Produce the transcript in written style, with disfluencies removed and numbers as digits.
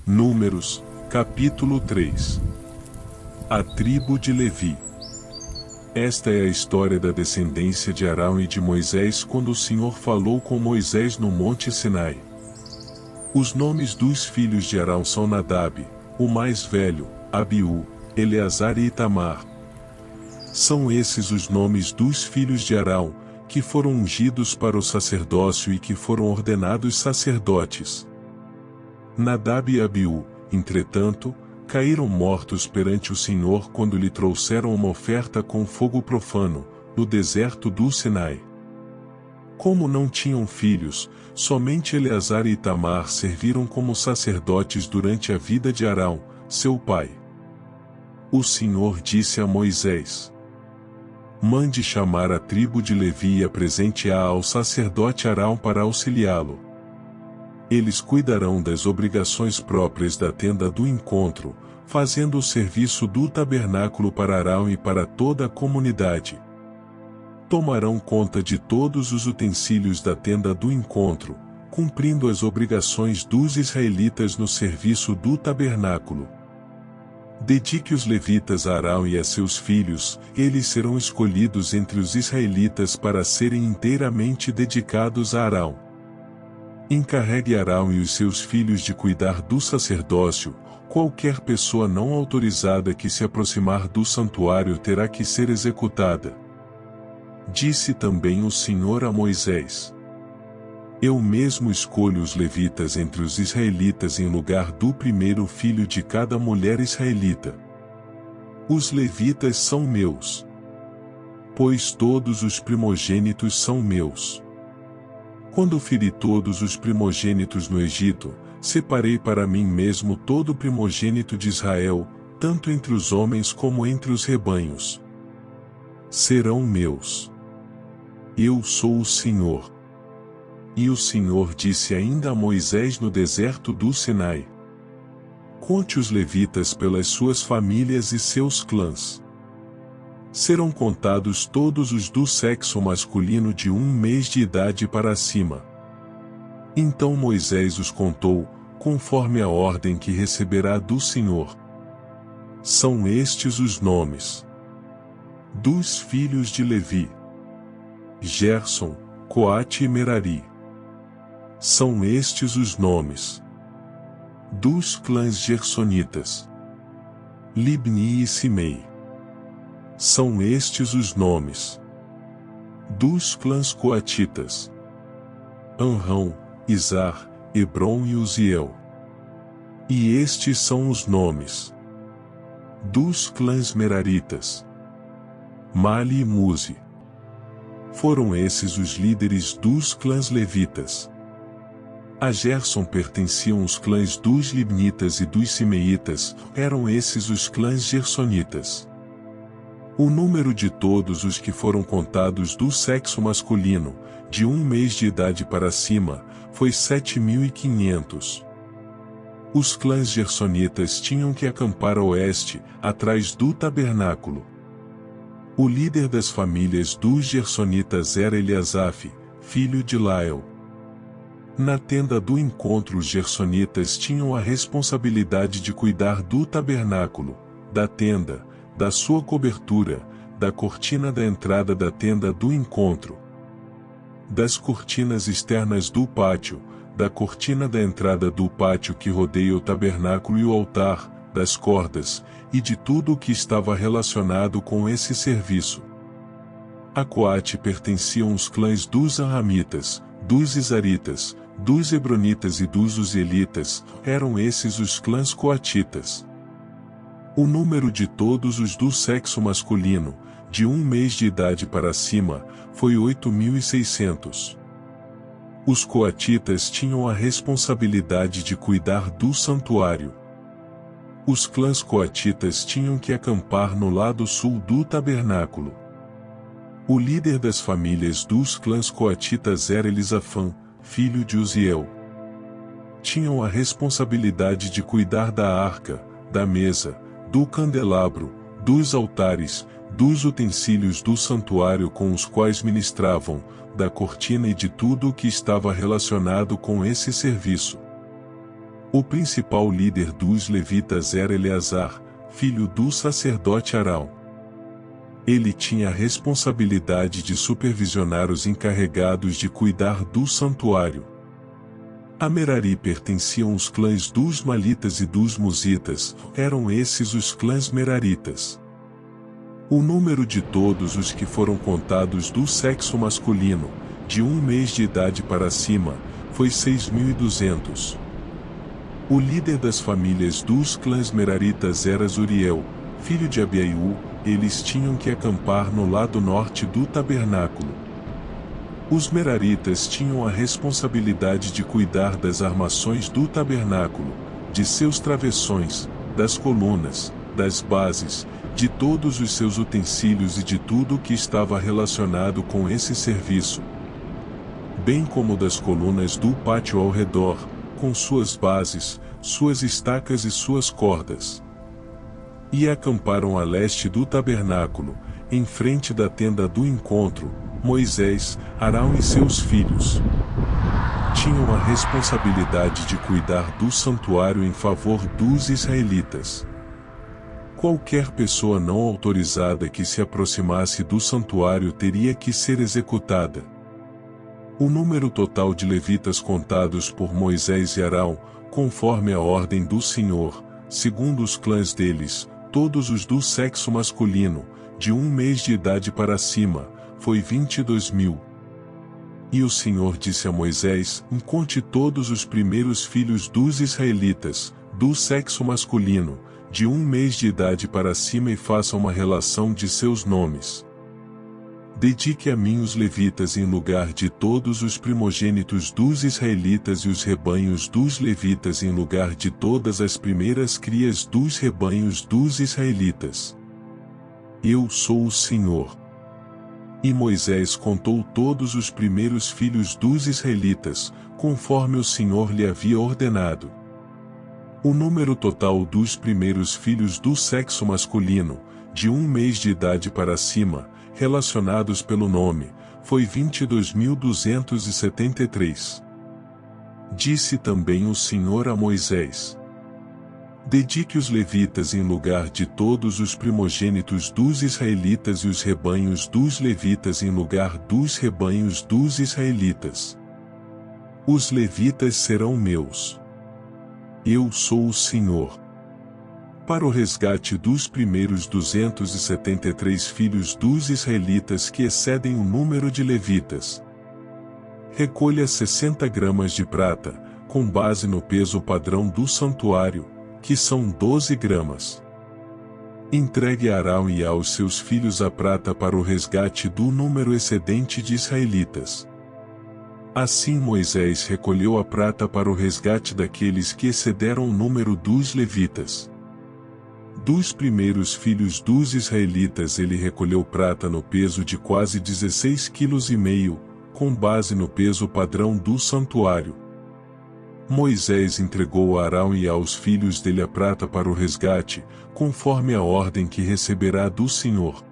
Números, capítulo 3. A tribo de Levi. Esta é a história da descendência de Arão e de Moisés quando o Senhor falou com Moisés no Monte Sinai. Os nomes dos filhos de Arão são Nadab, o mais velho, Abiú, Eleazar e Itamar. São esses os nomes dos filhos de Arão, que foram ungidos para o sacerdócio e que foram ordenados sacerdotes. Nadab e Abiú, entretanto, caíram mortos perante o Senhor quando lhe trouxeram uma oferta com fogo profano, no deserto do Sinai. Como não tinham filhos, somente Eleazar e Itamar serviram como sacerdotes durante a vida de Arão, seu pai. O Senhor disse a Moisés: mande chamar a tribo de Levi e apresente-a ao sacerdote Arão para auxiliá-lo. Eles cuidarão das obrigações próprias da tenda do encontro, fazendo o serviço do tabernáculo para Arão e para toda a comunidade. Tomarão conta de todos os utensílios da tenda do encontro, cumprindo as obrigações dos israelitas no serviço do tabernáculo. Dedique os levitas a Arão e a seus filhos, eles serão escolhidos entre os israelitas para serem inteiramente dedicados a Arão. Encarregue Arão e os seus filhos de cuidar do sacerdócio. Qualquer pessoa não autorizada que se aproximar do santuário terá que ser executada. Disse também o Senhor a Moisés: eu mesmo escolho os levitas entre os israelitas em lugar do primeiro filho de cada mulher israelita. Os levitas são meus, pois todos os primogênitos são meus. Quando feri todos os primogênitos no Egito, separei para mim mesmo todo o primogênito de Israel, tanto entre os homens como entre os rebanhos. Serão meus. Eu sou o Senhor. E o Senhor disse ainda a Moisés no deserto do Sinai: conte os levitas pelas suas famílias e seus clãs. Serão contados todos os do sexo masculino de 1 mês de idade para cima. Então Moisés os contou, conforme a ordem que receberá do Senhor. São estes os nomes dos filhos de Levi: Gerson, Coate e Merari. São estes os nomes dos clãs gersonitas: Libni e Simei. São estes os nomes dos clãs coatitas: Amrão, Izar, Hebron e Uziel. E estes são os nomes dos clãs meraritas: Mali e Muzi. Foram esses os líderes dos clãs levitas. A Gerson pertenciam os clãs dos libnitas e dos simeitas, eram esses os clãs gersonitas. O número de todos os que foram contados do sexo masculino, de 1 mês de idade para cima, foi 7.500. Os clãs gersonitas tinham que acampar a oeste, atrás do tabernáculo. O líder das famílias dos gersonitas era Eliasaf, filho de Lael. Na tenda do encontro os gersonitas tinham a responsabilidade de cuidar do tabernáculo, da tenda, da sua cobertura, da cortina da entrada da tenda do encontro, das cortinas externas do pátio, da cortina da entrada do pátio que rodeia o tabernáculo e o altar, das cordas, e de tudo o que estava relacionado com esse serviço. A Coate pertenciam os clãs dos Aramitas, dos Izaritas, dos Hebronitas e dos Uzielitas, eram esses os clãs coatitas. O número de todos os do sexo masculino, de 1 mês de idade para cima, foi 8.600. Os coatitas tinham a responsabilidade de cuidar do santuário. Os clãs coatitas tinham que acampar no lado sul do tabernáculo. O líder das famílias dos clãs coatitas era Elisafã, filho de Uziel. Tinham a responsabilidade de cuidar da arca, da mesa, do candelabro, dos altares, dos utensílios do santuário com os quais ministravam, da cortina e de tudo o que estava relacionado com esse serviço. O principal líder dos levitas era Eleazar, filho do sacerdote Arão. Ele tinha a responsabilidade de supervisionar os encarregados de cuidar do santuário. A Merari pertenciam os clãs dos Malitas e dos Musitas, eram esses os clãs Meraritas. O número de todos os que foram contados do sexo masculino, de 1 mês de idade para cima, foi 6.200. O líder das famílias dos clãs Meraritas era Zuriel, filho de Abiaiú. Eles tinham que acampar no lado norte do tabernáculo. Os Meraritas tinham a responsabilidade de cuidar das armações do tabernáculo, de seus travessões, das colunas, das bases, de todos os seus utensílios e de tudo o que estava relacionado com esse serviço, bem como das colunas do pátio ao redor, com suas bases, suas estacas e suas cordas. E acamparam a leste do tabernáculo, em frente da tenda do encontro, Moisés, Arão e seus filhos. Tinham a responsabilidade de cuidar do santuário em favor dos israelitas. Qualquer pessoa não autorizada que se aproximasse do santuário teria que ser executada. O número total de levitas contados por Moisés e Arão, conforme a ordem do Senhor, segundo os clãs deles, todos os do sexo masculino, de 1 mês de idade para cima, foi 22.000. E o Senhor disse a Moisés: conte todos os primeiros filhos dos israelitas, do sexo masculino, de 1 mês de idade para cima e faça uma relação de seus nomes. Dedique a mim os levitas em lugar de todos os primogênitos dos israelitas e os rebanhos dos levitas em lugar de todas as primeiras crias dos rebanhos dos israelitas. Eu sou o Senhor. E Moisés contou todos os primeiros filhos dos israelitas, conforme o Senhor lhe havia ordenado. O número total dos primeiros filhos do sexo masculino, de 1 mês de idade para cima, relacionados pelo nome, foi 22.273. Disse também o Senhor a Moisés: dedique os levitas em lugar de todos os primogênitos dos israelitas e os rebanhos dos levitas em lugar dos rebanhos dos israelitas. Os levitas serão meus. Eu sou o Senhor. Para o resgate dos primeiros 273 filhos dos israelitas que excedem o número de levitas, recolha 60 gramas de prata, com base no peso padrão do santuário, que são 12 gramas. Entregue a Arão e aos seus filhos a prata para o resgate do número excedente de israelitas. Assim Moisés recolheu a prata para o resgate daqueles que excederam o número dos levitas. Dos primeiros filhos dos israelitas ele recolheu prata no peso de quase 16,5 kg, com base no peso padrão do santuário. Moisés entregou a Arão e aos filhos dele a prata para o resgate, conforme a ordem que receberá do Senhor.